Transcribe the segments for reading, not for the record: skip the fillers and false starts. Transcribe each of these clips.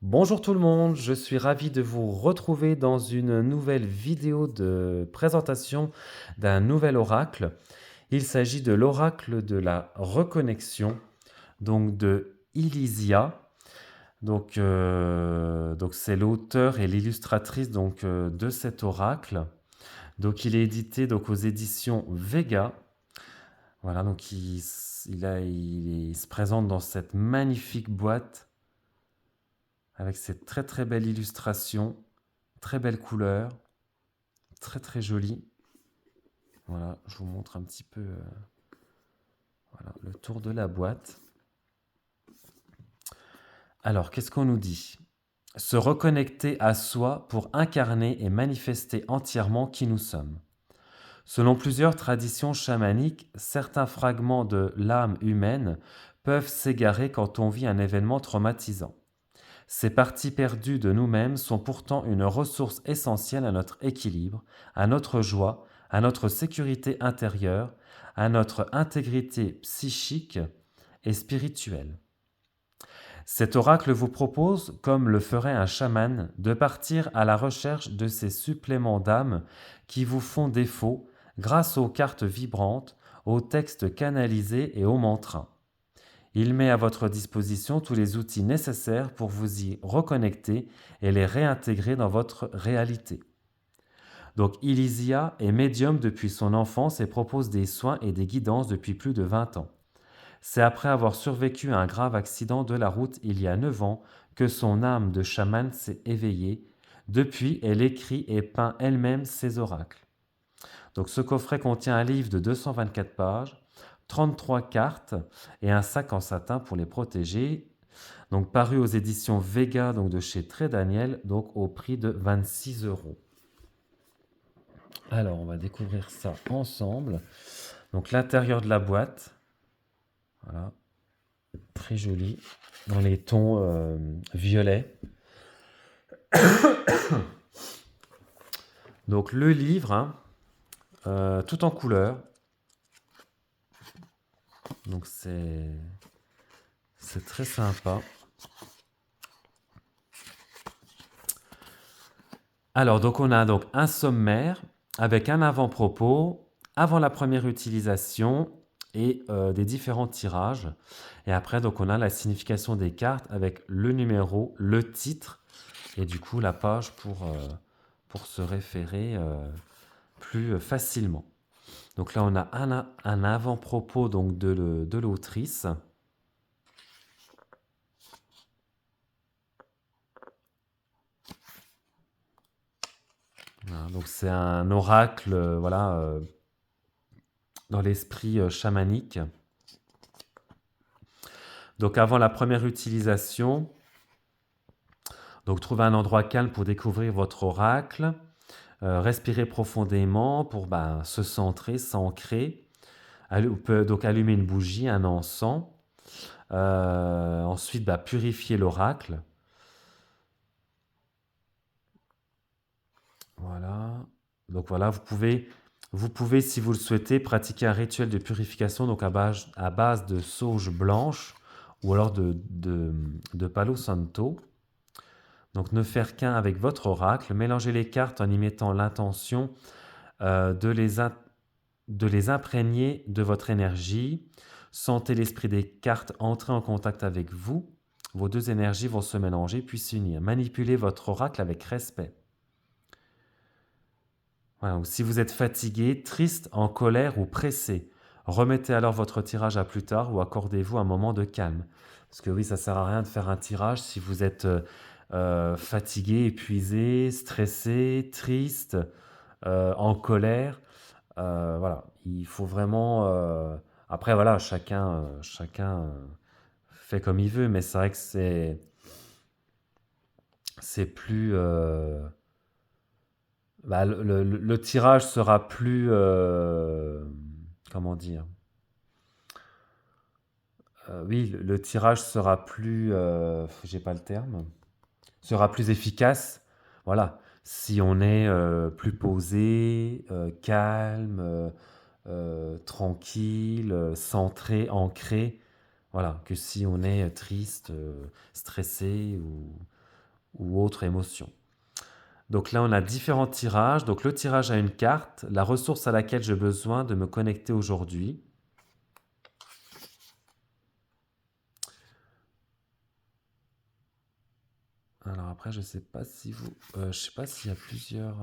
Bonjour tout le monde, je suis ravi de vous retrouver dans une nouvelle vidéo de présentation d'un nouvel oracle. Il s'agit de l'oracle de la reconnexion, donc de Ilysia. Donc c'est l'auteur et l'illustratrice de cet oracle. Donc il est édité donc aux éditions Vega. Voilà, donc il se présente dans cette magnifique boîte avec cette très très belle illustration. Très belle couleur, très très jolie. Voilà, je vous montre un petit peu voilà, le tour de la boîte. Alors, qu'est-ce qu'on nous dit? Se reconnecter à soi pour incarner et manifester entièrement qui nous sommes. Selon plusieurs traditions chamaniques, certains fragments de l'âme humaine peuvent s'égarer quand on vit un événement traumatisant. Ces parties perdues de nous-mêmes sont pourtant une ressource essentielle à notre équilibre, à notre joie, à notre sécurité intérieure, à notre intégrité psychique et spirituelle. Cet oracle vous propose, comme le ferait un chaman, de partir à la recherche de ces suppléments d'âme qui vous font défaut grâce aux cartes vibrantes, aux textes canalisés et aux mantras. Il met à votre disposition tous les outils nécessaires pour vous y reconnecter et les réintégrer dans votre réalité. Donc Ilysia est médium depuis son enfance et propose des soins et des guidances depuis plus de 20 ans. C'est après avoir survécu à un grave accident de la route il y a 9 ans que son âme de chaman s'est éveillée. Depuis, elle écrit et peint elle-même ses oracles. Donc ce coffret contient un livre de 224 pages, 33 cartes et un sac en satin pour les protéger. Donc paru aux éditions Vega donc de chez Très Daniel, donc au prix de 26 euros. Alors on va découvrir ça ensemble. Donc l'intérieur de la boîte, voilà, très joli, dans les tons violets. Donc le livre, hein, tout en couleur. Donc c'est très sympa. Alors donc on a donc un sommaire avec un avant-propos, avant la première utilisation et des différents tirages. Et après donc on a la signification des cartes avec le numéro, le titre et du coup la page pour se référer plus facilement. Donc là on a un avant-propos donc de l'autrice. Voilà, donc c'est un oracle voilà, dans l'esprit chamanique. Donc avant la première utilisation, donc trouvez un endroit calme pour découvrir votre oracle. Respirez profondément pour se centrer, s'ancrer. On peut donc allumer une bougie, un encens. Ensuite, purifier l'oracle. Voilà. Donc voilà, vous pouvez, si vous le souhaitez, pratiquer un rituel de purification donc à base de sauge blanche ou alors de Palo Santo. Donc ne faire qu'un avec votre oracle, mélangez les cartes en y mettant l'intention euh, de, les in- de les imprégner de votre énergie. Sentez l'esprit des cartes entrer en contact avec vous. Vos deux énergies vont se mélanger puis s'unir. Manipulez votre oracle avec respect. Voilà, ou si vous êtes fatigué, triste, en colère ou pressé, remettez alors votre tirage à plus tard ou accordez-vous un moment de calme. Parce que oui, ça sert à rien de faire un tirage si vous êtes fatigué, épuisé, stressé, triste, en colère. Voilà, il faut vraiment. Après, voilà, chacun fait comme il veut, mais c'est vrai que c'est plus. Le tirage sera plus. Comment dire? Oui, le tirage sera plus. J'ai pas le terme. Sera plus efficace. Voilà. Si on est plus posé, calme, tranquille, centré, ancré. Voilà. Que si on est triste, stressé ou. ou autre émotion. Donc là, on a différents tirages. Donc le tirage à une carte, la ressource à laquelle j'ai besoin de me connecter aujourd'hui. Alors après, je sais pas si vous, je sais pas s'il y a plusieurs.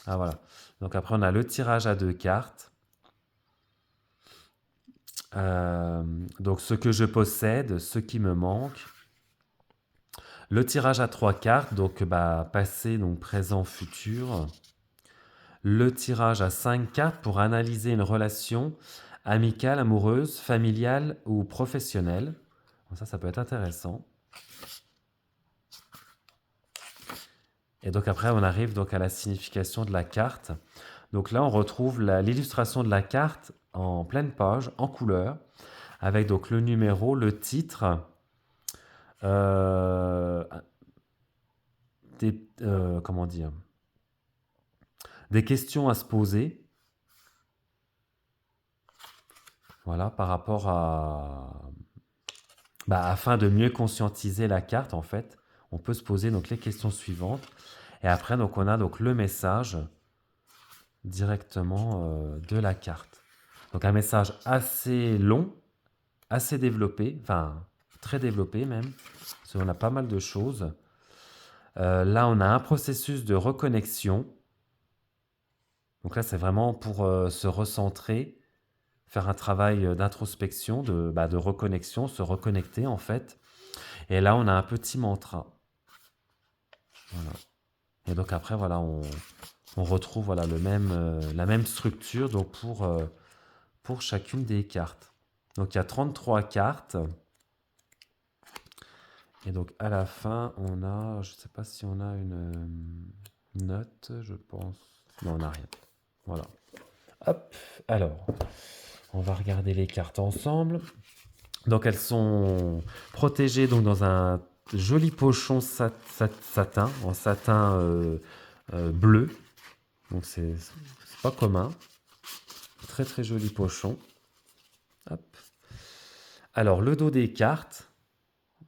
Ah voilà. Donc après, on a le tirage à deux cartes. Donc ce que je possède, ce qui me manque. Le tirage à trois cartes, donc passé, donc présent, futur. Le tirage à cinq cartes pour analyser une relation amicale, amoureuse, familiale ou professionnelle. Bon, ça peut être intéressant. Et donc après, on arrive donc à la signification de la carte. Donc là, on retrouve l'illustration de la carte en pleine page, en couleur, avec donc le numéro, le titre, euh, comment dire, des questions à se poser. Voilà, par rapport à, afin de mieux conscientiser la carte, en fait, on peut se poser donc les questions suivantes. Et après, donc on a donc le message directement de la carte. Donc un message assez long, assez développé, enfin très développé même, parce qu'on a pas mal de choses. Là, on a un processus de reconnexion. Donc là, c'est vraiment pour se recentrer, faire un travail d'introspection, de reconnexion, se reconnecter en fait. Et là, on a un petit mantra. Voilà. Et donc après, voilà, on retrouve voilà, la même structure donc pour chacune des cartes. Donc il y a 33 cartes. Et donc à la fin, on a, je ne sais pas si on a une note, je pense. Non, on n'a rien. Voilà. Hop, alors, on va regarder les cartes ensemble. Donc elles sont protégées donc, dans un joli pochon satin, en satin bleu. Donc c'est pas commun. Très très joli pochon. Hop. Alors le dos des cartes.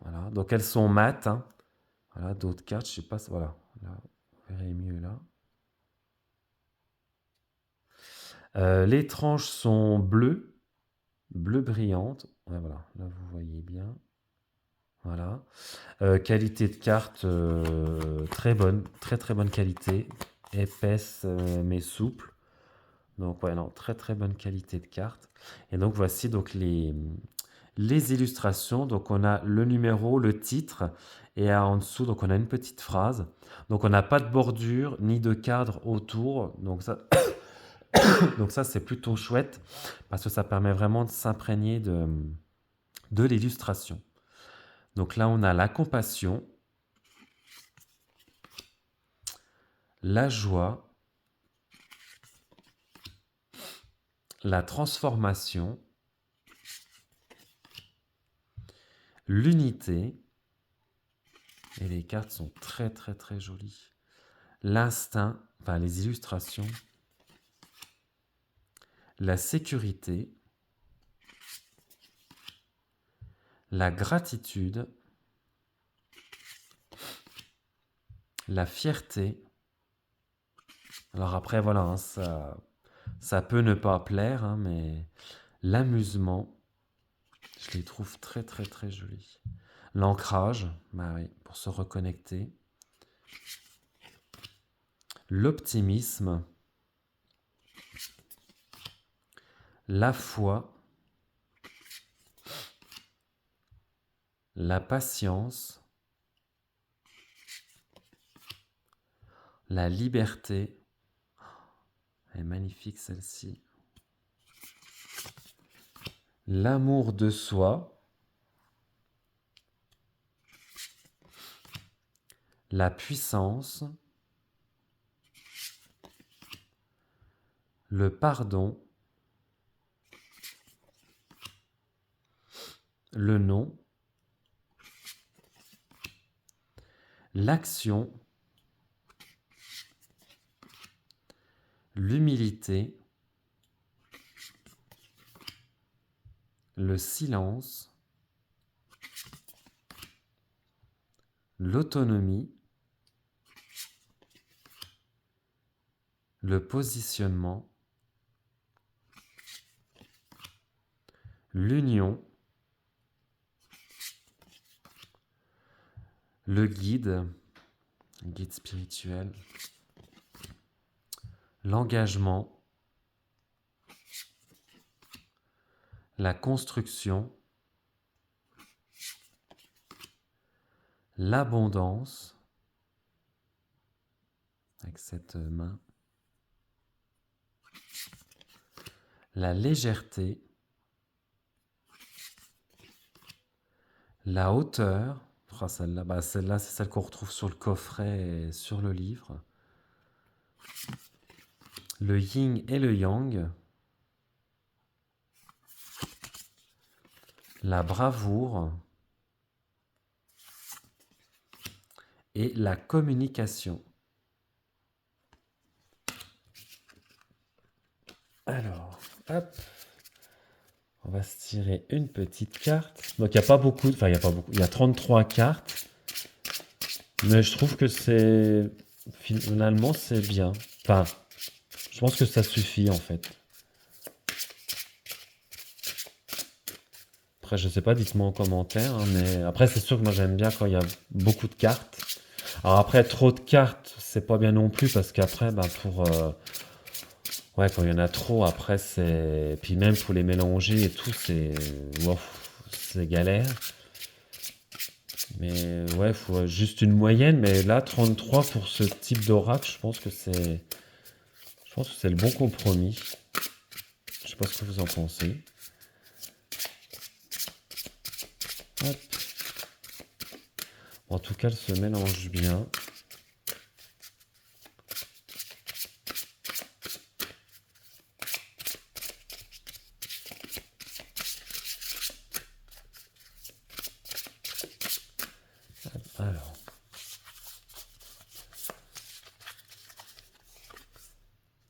Voilà. Donc elles sont mates. Hein. Voilà, d'autres cartes, je sais pas. Voilà. Là, vous verrez mieux là. Les tranches sont bleues, bleu brillante. Ouais, voilà, là vous voyez bien. Voilà. Qualité de carte très bonne, très très bonne qualité. Épaisse mais souple. Donc ouais, non, très très bonne qualité de carte. Et donc voici donc les illustrations. Donc on a le numéro, le titre et en dessous donc on a une petite phrase. Donc on n'a pas de bordure ni de cadre autour. Donc ça, donc ça c'est plutôt chouette parce que ça permet vraiment de s'imprégner de l'illustration. Donc là on a la compassion, la joie, la transformation, l'unité, et les cartes sont très très très jolies. L'instinct, enfin les illustrations, la sécurité, la gratitude, la fierté. Alors après voilà, hein, ça peut ne pas plaire, hein, mais l'amusement, je les trouve très très très jolis. L'ancrage, bah oui, pour se reconnecter. L'optimisme, la foi, la patience, la liberté. Elle est magnifique celle-ci. L'amour de soi, la puissance, le pardon, le non, l'action, l'humilité, le silence, l'autonomie, le positionnement, l'union, le guide spirituel, l'engagement, la construction, l'abondance, avec cette main, la légèreté, la hauteur, celle-là, c'est celle qu'on retrouve sur le coffret et sur le livre, le yin et le yang, la bravoure et la communication. Alors, hop, on va se tirer une petite carte. Donc il n'y a pas beaucoup, il y a 33 cartes, mais je trouve que finalement c'est bien. Enfin, je pense que ça suffit en fait. Après, je sais pas, dites-moi en commentaire, hein, mais après c'est sûr que moi j'aime bien quand il y a beaucoup de cartes. Alors après, trop de cartes, c'est pas bien non plus parce qu'après, ouais, quand il y en a trop, après c'est, puis même pour les mélanger et tout, c'est galère. Mais ouais, il faut juste une moyenne. Mais là, 33 pour ce type d'oracle, je pense que c'est le bon compromis. Je sais pas ce que vous en pensez. Hop. En tout cas, elle se mélange bien. Alors.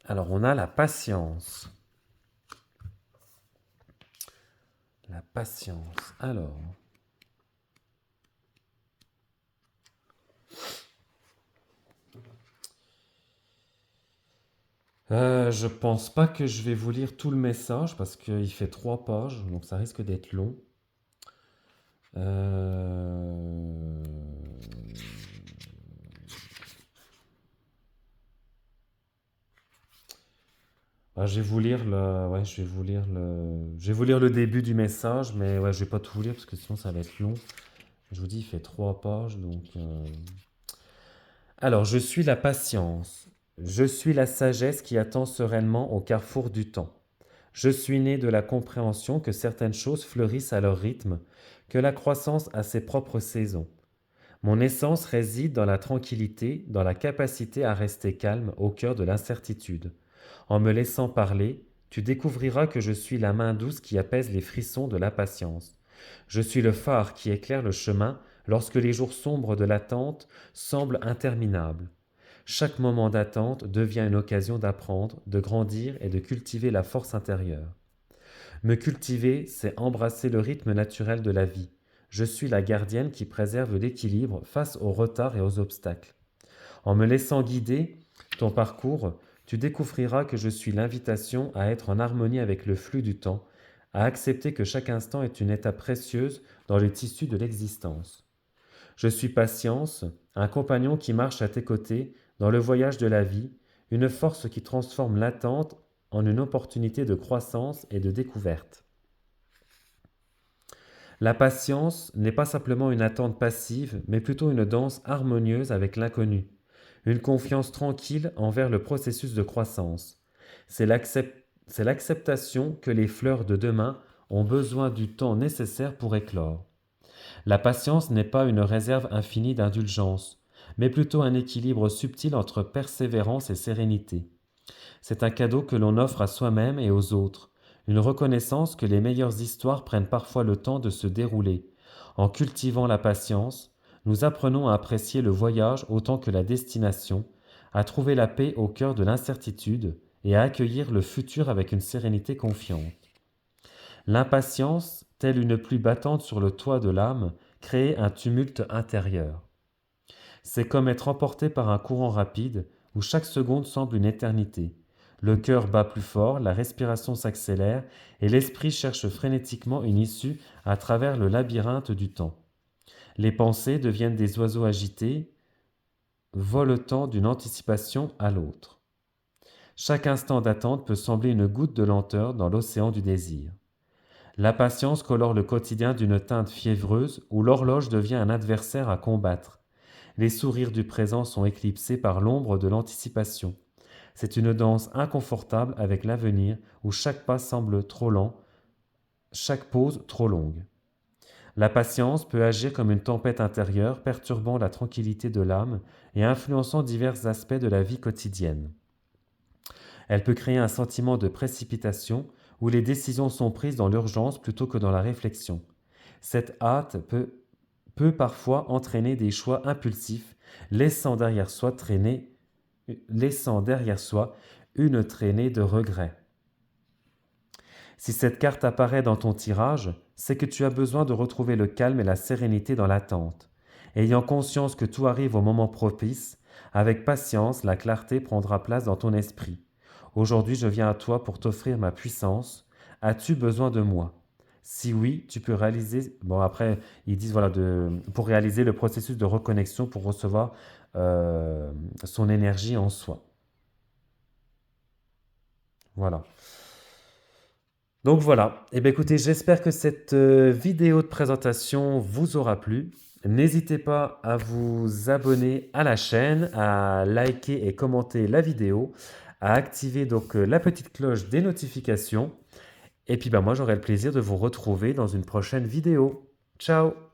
Alors, on a la patience. La patience. Alors. Je pense pas que je vais vous lire tout le message parce qu'il fait 3 pages, donc ça risque d'être long. Je vais vous lire je vais vous lire le début du message, mais ouais, je vais pas tout vous lire parce que sinon ça va être long. Je vous dis, il fait 3 pages, donc. Alors, je suis la patience. Je suis la sagesse qui attend sereinement au carrefour du temps. Je suis né de la compréhension que certaines choses fleurissent à leur rythme, que la croissance a ses propres saisons. Mon essence réside dans la tranquillité, dans la capacité à rester calme au cœur de l'incertitude. En me laissant parler, tu découvriras que je suis la main douce qui apaise les frissons de la patience. Je suis le phare qui éclaire le chemin lorsque les jours sombres de l'attente semblent interminables. Chaque moment d'attente devient une occasion d'apprendre, de grandir et de cultiver la force intérieure. Me cultiver, c'est embrasser le rythme naturel de la vie. Je suis la gardienne qui préserve l'équilibre face aux retards et aux obstacles. En me laissant guider ton parcours, tu découvriras que je suis l'invitation à être en harmonie avec le flux du temps, à accepter que chaque instant est une étape précieuse dans les tissus de l'existence. Je suis patience, un compagnon qui marche à tes côtés dans le voyage de la vie, une force qui transforme l'attente en une opportunité de croissance et de découverte. La patience n'est pas simplement une attente passive, mais plutôt une danse harmonieuse avec l'inconnu, une confiance tranquille envers le processus de croissance. C'est l'acceptation que les fleurs de demain ont besoin du temps nécessaire pour éclore. La patience n'est pas une réserve infinie d'indulgence, mais plutôt un équilibre subtil entre persévérance et sérénité. C'est un cadeau que l'on offre à soi-même et aux autres, une reconnaissance que les meilleures histoires prennent parfois le temps de se dérouler. En cultivant la patience, nous apprenons à apprécier le voyage autant que la destination, à trouver la paix au cœur de l'incertitude et à accueillir le futur avec une sérénité confiante. L'impatience, telle une pluie battante sur le toit de l'âme, crée un tumulte intérieur. C'est comme être emporté par un courant rapide où chaque seconde semble une éternité. Le cœur bat plus fort, la respiration s'accélère et l'esprit cherche frénétiquement une issue à travers le labyrinthe du temps. Les pensées deviennent des oiseaux agités, voletant d'une anticipation à l'autre. Chaque instant d'attente peut sembler une goutte de lenteur dans l'océan du désir. La patience colore le quotidien d'une teinte fiévreuse où l'horloge devient un adversaire à combattre. Les sourires du présent sont éclipsés par l'ombre de l'anticipation. C'est une danse inconfortable avec l'avenir où chaque pas semble trop lent, chaque pause trop longue. La patience peut agir comme une tempête intérieure, perturbant la tranquillité de l'âme et influençant divers aspects de la vie quotidienne. Elle peut créer un sentiment de précipitation où les décisions sont prises dans l'urgence plutôt que dans la réflexion. Cette hâte peut parfois entraîner des choix impulsifs, laissant derrière soi une traînée de regrets. Si cette carte apparaît dans ton tirage, c'est que tu as besoin de retrouver le calme et la sérénité dans l'attente. Ayant conscience que tout arrive au moment propice, avec patience, la clarté prendra place dans ton esprit. Aujourd'hui, je viens à toi pour t'offrir ma puissance. As-tu besoin de moi? Si oui, tu peux réaliser. Bon, après, ils disent voilà, pour réaliser le processus de reconnexion, pour recevoir son énergie en soi. Voilà. Donc voilà, eh bien, écoutez, j'espère que cette vidéo de présentation vous aura plu. N'hésitez pas à vous abonner à la chaîne, à liker et commenter la vidéo, à activer donc la petite cloche des notifications. Et puis moi j'aurai le plaisir de vous retrouver dans une prochaine vidéo. Ciao!